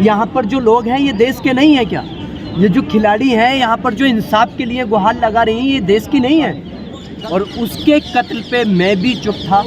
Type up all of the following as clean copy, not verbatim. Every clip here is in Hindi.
यहाँ पर जो लोग हैं ये देश के नहीं है क्या? ये जो खिलाड़ी हैं यहाँ पर जो इंसाफ के लिए गुहार लगा रही हैं ये देश की नहीं है? और उसके कत्ल पे मैं भी चुप था,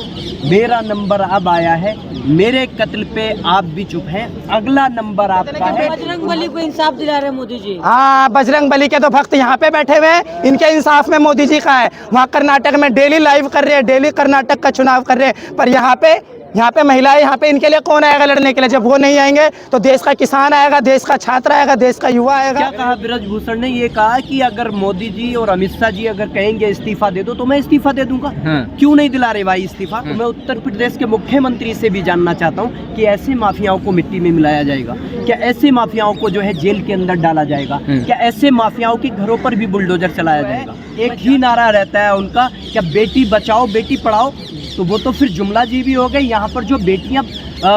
मेरा नंबर अब आया है, मेरे कत्ल पे आप भी चुप हैं, अगला नंबर आपका है। बजरंग बली को इंसाफ दिला रहे मोदी जी। हाँ, बजरंग बली के तो भक्त यहाँ पे बैठे हुए हैं, इनके इंसाफ में मोदी जी का है। वहाँ कर्नाटक में डेली लाइव कर रहे हैं, डेली कर्नाटक का चुनाव कर रहे हैं, पर यहाँ पे महिलाएं, यहाँ पे इनके लिए कौन आएगा लड़ने के लिए? जब वो नहीं आएंगे तो देश का किसान आएगा, देश का छात्र आएगा, देश का युवा आएगा। क्या कहा ब्रजभूषण ने? ये कहा कि अगर मोदी जी और अमित शाह जी अगर कहेंगे इस्तीफा दे दो तो मैं इस्तीफा दे दूंगा। क्यों नहीं दिला रहे भाई इस्तीफा? तो मैं उत्तर प्रदेश के मुख्यमंत्री से भी जानना चाहता हूँ कि ऐसे माफियाओं को मिट्टी में मिलाया जाएगा क्या? ऐसे माफियाओं को जो है जेल के अंदर डाला जाएगा क्या? ऐसे माफियाओं के घरों पर भी बुलडोजर चलाया जाएगा? एक ही नारा रहता है उनका, क्या बेटी बचाओ बेटी पढ़ाओ, तो वो तो फिर जुमला जी भी हो गए। यहाँ पर जो बेटियां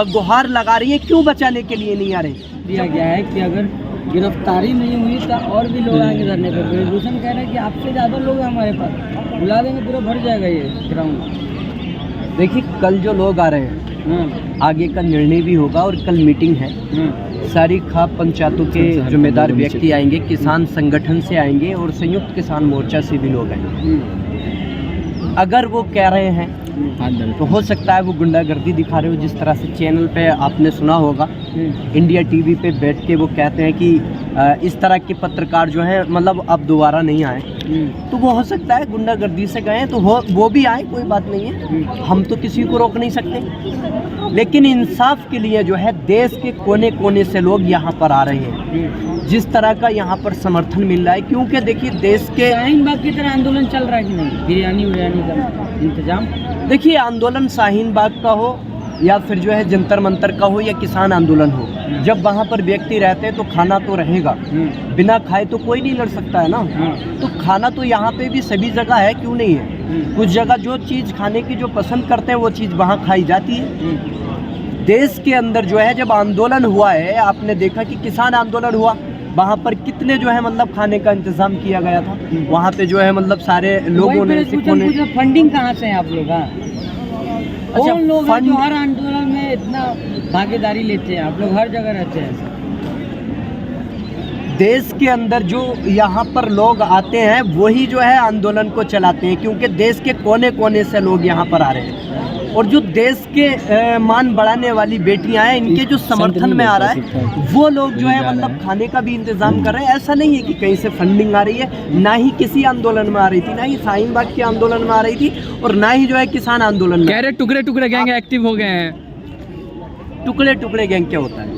गुहार लगा रही हैं क्यों बचाने के लिए नहीं आ रहे? दिया गया है कि अगर गिरफ्तारी नहीं हुई तो और भी लोग आगे धरने पर। ब्रजभूषण कह रहे हैं कि आपसे ज़्यादा लोग हैं हमारे पास, बुला देंगे पूरा भर जाएगा ये ग्राउंड। देखिए कल जो लोग आ रहे हैं आगे का निर्णय भी होगा और कल मीटिंग है, सारी खाप पंचायतों के जिम्मेदार व्यक्ति आएंगे, किसान संगठन से आएंगे और संयुक्त किसान मोर्चा से भी लोग आएंगे। अगर वो कह रहे हैं तो हो सकता है वो गुंडागर्दी दिखा रहे हो। जिस तरह से चैनल पे आपने सुना होगा इंडिया टीवी पे बैठ के वो कहते हैं कि इस तरह के पत्रकार जो हैं मतलब अब दोबारा नहीं आए, तो वो हो सकता है गुंडागर्दी से गए तो वो भी आए, कोई बात नहीं है, हम तो किसी को रोक नहीं सकते। लेकिन इंसाफ के लिए जो है देश के कोने कोने से लोग यहाँ पर आ रहे हैं, जिस तरह का यहाँ पर समर्थन मिल रहा है, क्योंकि देखिए देश के शाहीन बाग की तरह आंदोलन चल रहा है कि नहीं? बिरयानी का इंतजाम। देखिए आंदोलन शाहीन बाग का हो या फिर जो है जंतर मंतर का हो या किसान आंदोलन हो, जब वहाँ पर व्यक्ति रहते हैं तो खाना तो रहेगा, बिना खाए तो कोई नहीं लड़ सकता है ना। तो खाना तो यहाँ पे भी सभी जगह है, क्यों नहीं है? कुछ जगह जो चीज़ खाने की जो पसंद करते हैं वो चीज़ वहाँ खाई जाती है। देश के अंदर जो है जब आंदोलन हुआ है, आपने देखा कि किसान आंदोलन हुआ, वहाँ पर कितने जो है मतलब खाने का इंतजाम किया गया था। वहाँ पे जो है मतलब सारे लोगों ने फंडिंग कहाँ से है आप लोग? अच्छा, लोग जो हर आंदोलन में इतना भागीदारी लेते हैं, आप लोग हर जगह रहते हैं। देश के अंदर जो यहाँ पर लोग आते हैं वही जो है आंदोलन को चलाते हैं, क्योंकि देश के कोने कोने से लोग यहाँ पर आ रहे हैं। और जो देश के मान बढ़ाने वाली बेटियां हैं, इनके जो समर्थन में आ रहा है वो लोग जो है मतलब खाने का भी इंतजाम कर रहे हैं। ऐसा नहीं है कि कहीं से फंडिंग आ रही है, ना ही किसी आंदोलन में आ रही थी, ना ही शाहीन बाग के आंदोलन में आ रही थी और ना ही जो है किसान आंदोलन में। कह रहे टुकड़े टुकड़े गैंग एक्टिव हो गए हैं। टुकड़े टुकड़े गैंग क्या होता है?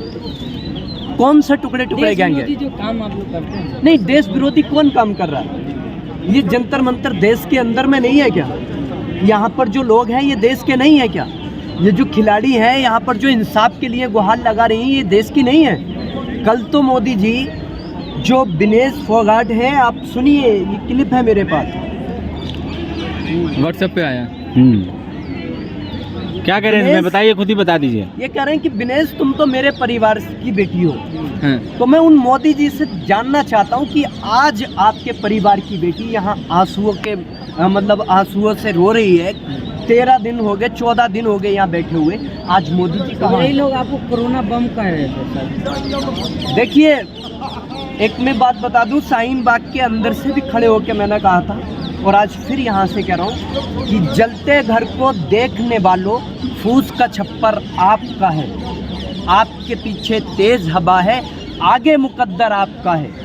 कौन सा टुकड़े टुकड़े गैंग है? जो काम आप लोग करते हैं। नहीं, देश विरोधी कौन काम कर रहा है? ये जंतर मंतर देश के अंदर में नहीं है क्या? यहाँ पर जो लोग हैं ये देश के नहीं है क्या? ये जो खिलाड़ी हैं यहाँ पर जो इंसाफ के लिए गुहार लगा रही हैं ये देश की नहीं है? कल तो मोदी जी जो विनेश फोगाट है, आप सुनिए, ये क्लिप है मेरे पास, व्हाट्सएप पे आया। क्या कह रहे हैं, बताइए, खुद ही बता दीजिए। ये कह रहे हैं कि विनेश तुम तो मेरे परिवार की बेटी हो। तो मैं उन मोदी जी से जानना चाहता हूँ कि आज आपके परिवार की बेटी यहाँ आंसुओं के मतलब आंसुओं से रो रही है, 13 दिन हो गए, 14 दिन हो गए यहाँ बैठे हुए, आज मोदी जी कहाँ हैं? लोग आपको कोरोना बम कह रहे थे। देखिए एक मैं बात बता दूं, शाहीन बाग के अंदर से भी खड़े होकर मैंने कहा था और आज फिर यहाँ से कह रहा हूँ कि जलते घर को देखने वालों, फूस का छप्पर आपका है, आपके पीछे तेज हवा है, आगे मुकद्दर आपका है।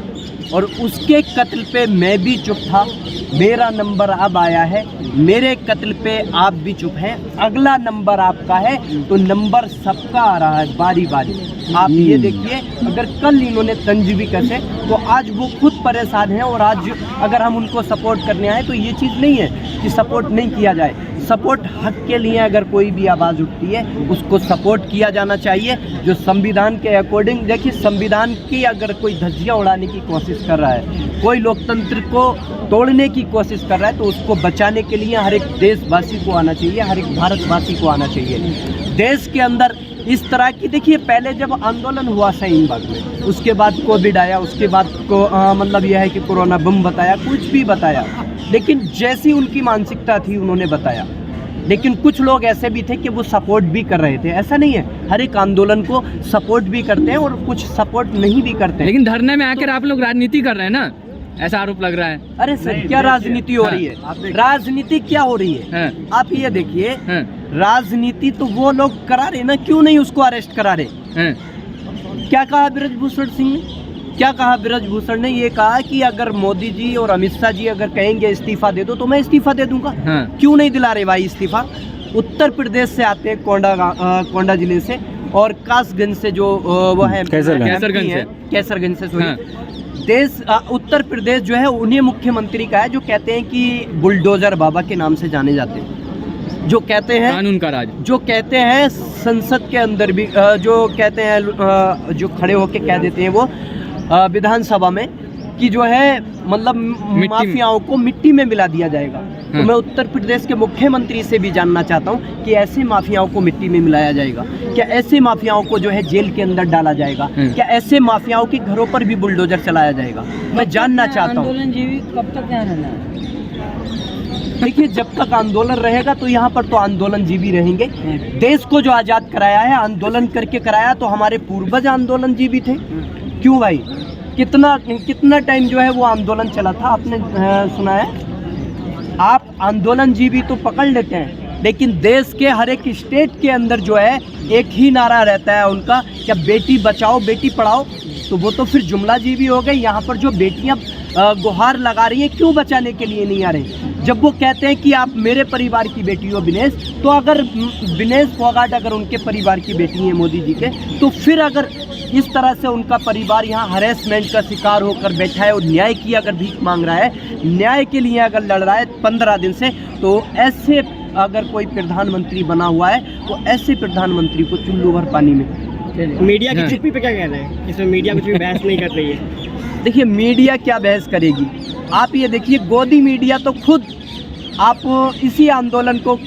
और उसके कत्ल पे मैं भी चुप था, मेरा नंबर अब आया है, मेरे कत्ल पे आप भी चुप हैं, अगला नंबर आपका है। तो नंबर सबका आ रहा है बारी बारी। आप ये देखिए, अगर कल इन्होंने तंज भी कसे तो आज वो खुद परेशान हैं। और आज अगर हम उनको सपोर्ट करने आए तो ये चीज़ नहीं है कि सपोर्ट नहीं किया जाए। सपोर्ट हक के लिए अगर कोई भी आवाज़ उठती है उसको सपोर्ट किया जाना चाहिए, जो संविधान के अकॉर्डिंग। देखिए संविधान की अगर कोई धज्जियाँ उड़ाने की कोशिश कर रहा है, कोई लोकतंत्र को तोड़ने की कोशिश कर रहा है, तो उसको बचाने के लिए हर एक देशवासी को आना चाहिए, हर एक भारतवासी को आना चाहिए। देश के अंदर इस तरह की, देखिए पहले जब आंदोलन हुआ शाहीन बाग में, उसके बाद कोविड आया, उसके बाद को मतलब यह है कि कोरोना बम बताया, कुछ भी बताया, लेकिन जैसी उनकी मानसिकता थी उन्होंने बताया। लेकिन कुछ लोग ऐसे भी थे कि वो सपोर्ट भी कर रहे थे। ऐसा नहीं है, हर एक आंदोलन को सपोर्ट भी करते हैं और कुछ सपोर्ट नहीं भी करते हैं। लेकिन धरने में आकर आप लोग राजनीति कर रहे हैं ना, ऐसा आरोप लग रहा है। अरे सर, क्या राजनीति हो रही है? राजनीति क्या हो रही है? आप ये देखिए, राजनीति तो वो लोग करा रहे ना, क्यों नहीं उसको अरेस्ट करा रहे? क्या कहा ब्रजभूषण सिंह ने? क्या कहा ब्रजभूषण ने? ये कहा कि अगर मोदी जी और अमित शाह जी अगर कहेंगे इस्तीफा दे दो तो मैं इस्तीफा दे दूंगा। क्यों नहीं दिला रहे भाई इस्तीफा? उत्तर प्रदेश से आते हैं, कोंडा जिले से, और कासगंज से जो वो है कैसरगंज से देश उत्तर प्रदेश जो है उन्हीं मुख्यमंत्री का है जो कहते हैं कि बुलडोजर बाबा के नाम से जाने जाते हैं, जो कहते हैं कानून का राज, जो कहते हैं संसद के अंदर भी जो कहते हैं, जो खड़े होके कह देते हैं वो विधानसभा में कि जो है मतलब माफियाओं को मिट्टी में मिला दिया जाएगा। तो मैं उत्तर प्रदेश के मुख्यमंत्री से भी जानना चाहता हूं कि ऐसे माफियाओं को मिट्टी में मिलाया जाएगा क्या? ऐसे माफियाओं को जो है जेल के अंदर डाला जाएगा क्या? ऐसे माफियाओं के घरों पर भी बुलडोजर चलाया जाएगा? मैं जानना चाहता हूँ। आंदोलन जीवी कब तक यहाँ रहना है? देखिए, जब तक आंदोलन रहेगा तो यहाँ पर तो आंदोलन जीवी रहेंगे। देश को जो आज़ाद कराया है आंदोलन करके कराया, तो हमारे पूर्वज आंदोलन जीवी थे। क्यों भाई? कितना टाइम जो है वो आंदोलन चला था, आपने सुना है? आप आंदोलन जीवी तो पकड़ लेते हैं, लेकिन देश के हर एक स्टेट के अंदर जो है एक ही नारा रहता है उनका, क्या बेटी बचाओ बेटी पढ़ाओ। तो वो तो फिर जुमला जीवी हो गए। यहाँ पर जो बेटियाँ गुहार लगा रही हैं, क्यों बचाने के लिए नहीं आ रही? जब वो कहते हैं कि आप मेरे परिवार की बेटी हो विनेश, तो अगर विनेश फोगाट अगर उनके परिवार की बेटी है मोदी जी के, तो फिर अगर इस तरह से उनका परिवार यहाँ हरेसमेंट का शिकार होकर बैठा है और न्याय की अगर भीख मांग रहा है, न्याय के लिए अगर लड़ रहा है 15 दिन से, तो ऐसे अगर कोई प्रधानमंत्री बना हुआ है तो ऐसे प्रधानमंत्री को चुल्लू भर पानी में। मीडिया की चुप्पी पे क्या कह रहे हैं? इसमें मीडिया कुछ भी बहस नहीं कर रही है। देखिए, मीडिया क्या बहस करेगी? आप ये देखिए, गोदी मीडिया तो खुद आप इसी आंदोलन को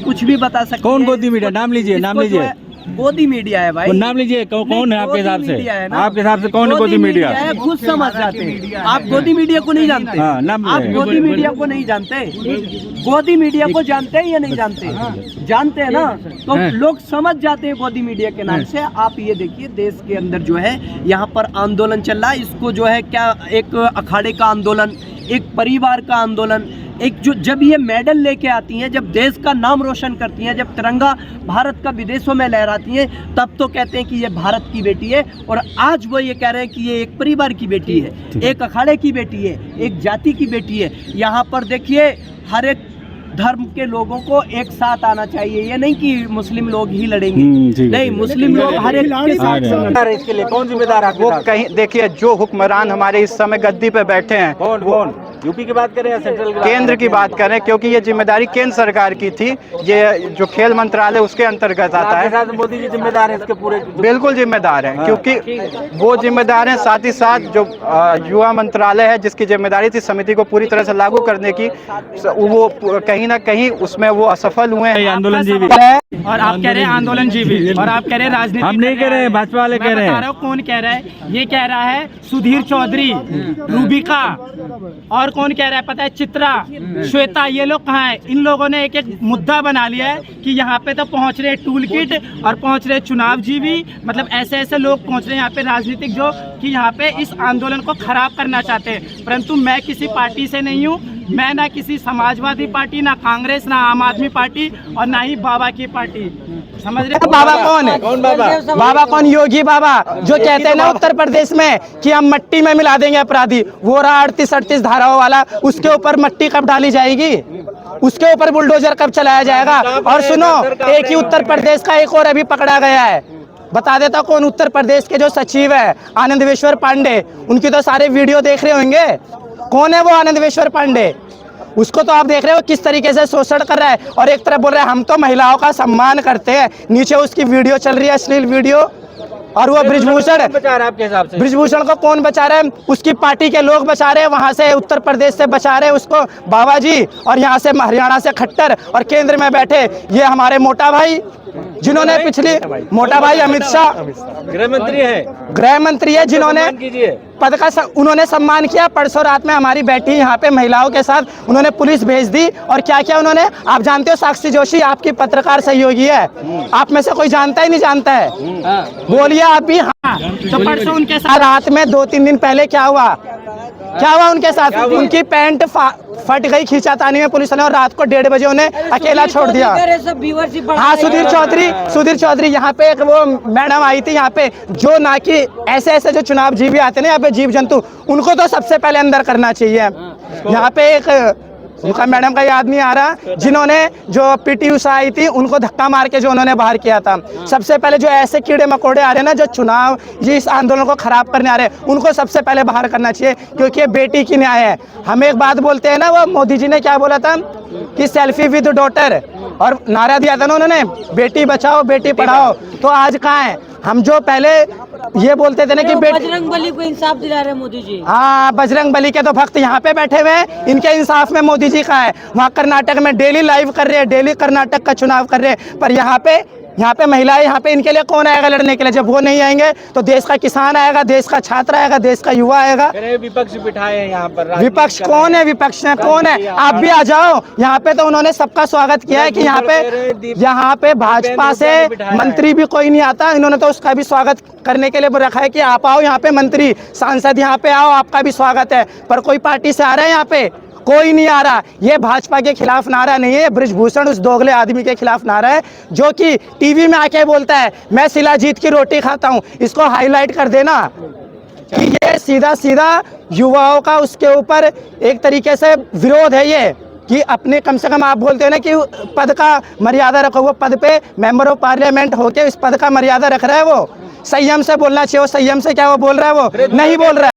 कुछ भी बता सकते हैं। कौन गोदी मीडिया? नाम लीजिए, नाम लीजिए। गोदी मीडिया है भाई, नाम लीजिए। कौन है आपके हिसाब से? आपके हिसाब से कौन है गोदी मीडिया? खुद समझ जाते हैं। आप गोदी मीडिया को नहीं जानते? आप गोदी मीडिया को नहीं जानते? गोदी मीडिया को जानते हैं या नहीं जानते? जानते हैं ना, तो लोग समझ जाते हैं गोदी मीडिया के नाम से। आप ये देखिए, देश के अंदर जो है यहाँ पर आंदोलन चल रहा है, इसको जो है क्या एक अखाड़े का आंदोलन, एक परिवार का आंदोलन, एक जो जब ये मेडल लेके आती हैं, जब देश का नाम रोशन करती हैं, जब तिरंगा भारत का विदेशों में लहराती हैं, तब तो कहते हैं कि ये भारत की बेटी है। और आज वो ये कह रहे हैं कि ये एक परिवार की बेटी है, एक अखाड़े की बेटी है, एक जाति की बेटी है। यहाँ पर देखिए, हर एक धर्म के लोगों को एक साथ आना चाहिए। ये नहीं कि मुस्लिम लोग ही लड़ेंगे, नहीं, मुस्लिम लोग हर एक के साथ। इसके लिए कौन जिम्मेदार है? वो कहीं देखिए, जो हुक्मरान हमारे इस समय गद्दी पे बैठे हैं, कौन? यूपी की बात करें या सेंट्रल? केंद्र की बात करें, क्योंकि ये जिम्मेदारी केंद्र सरकार की थी। ये जो खेल मंत्रालय उसके अंतर्गत आता है। मोदी जी जिम्मेदार है इसके पूरे? बिल्कुल जिम्मेदार हैं, क्योंकि वो जिम्मेदार हैं। साथ ही साथ जो युवा मंत्रालय है, जिसकी जिम्मेदारी थी समिति को पूरी तरह से लागू करने की, वो कहीं ना कहीं उसमें वो असफल हुए हैं। आंदोलन जीवी और आप कह रहे हैं आंदोलन जीवी, और आप कह रहे हैं राजनीति। हम नहीं कह रहे हैं, भाजपा वाले कह रहे हैं। कौन कह रहा है? ये कह रहा है सुधीर चौधरी, रूबिका, और कौन कह रहा है पता है? चित्रा, श्वेता। ये लोग कहाँ है? इन लोगों ने एक एक मुद्दा बना लिया है कि यहाँ पे तो पहुँच रहे टूल किट और पहुँच रहे चुनाव जीवी, मतलब ऐसे ऐसे लोग पहुँच रहे हैं यहाँ पे राजनीतिक, जो कि यहाँ पे इस आंदोलन को खराब करना चाहते हैं। परंतु मैं किसी पार्टी से नहीं हूँ, मैं ना किसी समाजवादी पार्टी, ना कांग्रेस, ना आम आदमी पार्टी, और ना ही बाबा की पार्टी। समझ रहे? बाबा कौन है? कौन बाबा? बाबा कौन? योगी बाबा, जो कहते हैं ना उत्तर प्रदेश में कि हम मट्टी में मिला देंगे अपराधी। वो रहा 38 धाराओं वाला, उसके ऊपर मट्टी कब डाली जाएगी? उसके ऊपर बुलडोजर कब चलाया जाएगा? और सुनो, एक ही उत्तर प्रदेश का एक और अभी पकड़ा गया है, बता देता कौन। उत्तर प्रदेश के जो सचिव है आनंदवेश्वर पांडे, उनकी तो सारे वीडियो देख रहे होंगे। कौन है वो आनंदवेश्वर पांडे? उसको तो आप देख रहे हो किस तरीके से शोषण कर रहा है, और एक तरफ बोल रहा है हम तो महिलाओं का सम्मान करते हैं, नीचे उसकी वीडियो चल रही है, अश्लील वीडियो। और वो ब्रिजभूषण बचा रहा है आपके हिसाब से? ब्रिजभूषण को कौन बचा रहे हैं? उसकी पार्टी के लोग बचा रहे हैं, वहां से उत्तर प्रदेश से बचा रहे हैं उसको बाबा जी, और यहाँ से हरियाणा से खट्टर, और केंद्र में बैठे ये हमारे मोटा भाई, जिन्होंने पिछली मोटा भाई अमित शाह गृह मंत्री है, गृह मंत्री है, जिन्होंने पद का उन्होंने सम्मान किया। परसों रात में हमारी बैठी यहाँ पे महिलाओं के साथ उन्होंने पुलिस भेज दी और क्या क्या उन्होंने, आप जानते हो साक्षी जोशी आपकी पत्रकार सहयोगी है, आप में से कोई जानता ही नहीं जानता है, बोलिए आप भी। हाँ, तो परसों उनके साथ रात में 2-3 दिन पहले क्या हुआ उनके साथ, उनकी पैंट फट गई खींचातानी में पुलिस ने और रात को 1:30 बजे उन्हें अकेला छोड़ दिया। हाँ, सुधीर चौधरी यहाँ पे एक वो मैडम आई थी यहाँ पे, जो ना कि ऐसे जो चुनाव जीवी आते हैं यहाँ पे जीव जंतु, उनको तो सबसे पहले अंदर करना चाहिए। यहाँ पे एक उनका मैडम का याद नहीं आ रहा, जिन्होंने जो पीटी उषा आई थी उनको धक्का मार के जो उन्होंने बाहर किया था। सबसे पहले जो ऐसे कीड़े मकोड़े आ रहे हैं ना, जो चुनाव ये इस आंदोलन को खराब करने आ रहे हैं, उनको सबसे पहले बाहर करना चाहिए, क्योंकि ये बेटी की न्याय है। हम एक बात बोलते हैं ना, वो मोदी जी ने क्या बोला था कि सेल्फी विद डॉटर, और नारा दिया था ना उन्होंने, बेटी बचाओ बेटी पढ़ाओ। तो आज कहाँ है? हम जो पहले ये बोलते थे ना कि बजरंग बली को इंसाफ दिला रहे मोदी जी। हाँ, बजरंग बली के तो भक्त यहाँ पे बैठे हुए हैं, इनके इंसाफ में मोदी जी का है। वहाँ कर्नाटक में डेली लाइव कर रहे हैं, डेली कर्नाटक का चुनाव कर रहे हैं, पर यहाँ पे महिलाएं, यहाँ पे इनके लिए कौन आएगा लड़ने के लिए? जब वो नहीं आएंगे तो देश का किसान आएगा, देश का छात्र आएगा, देश का युवा आएगा। विपक्ष बिठाए हैं यहाँ पर, विपक्ष कौन है? विपक्ष में कौन है? आप भी आ जाओ यहाँ पे। तो उन्होंने सबका स्वागत किया है कि यहाँ पे भाजपा से मंत्री भी कोई नहीं आता, इन्होंने तो उसका भी स्वागत करने के लिए रखा है कि आप आओ यहाँ पे, मंत्री सांसद यहाँ पे आओ, आपका भी स्वागत है। पर कोई पार्टी से आ रहा है यहाँ पे? कोई नहीं आ रहा। ये भाजपा के खिलाफ नारा नहीं है, ब्रिजभूषण उस दोगले आदमी के खिलाफ नारा है, जो कि टीवी में आके बोलता है मैं शिलाजीत की रोटी खाता हूँ। इसको हाईलाइट कर देना कि ये सीधा युवाओं का उसके ऊपर एक तरीके से विरोध है ये, कि अपने कम से कम आप बोलते हो ना कि पद का मर्यादा रखो, वो पद पे मेंबर ऑफ पार्लियामेंट होके इस पद का मर्यादा रख रहा है, वो संयम से बोलना चाहिए। वो संयम से क्या वो बोल रहा है? वो नहीं बोल रहा है।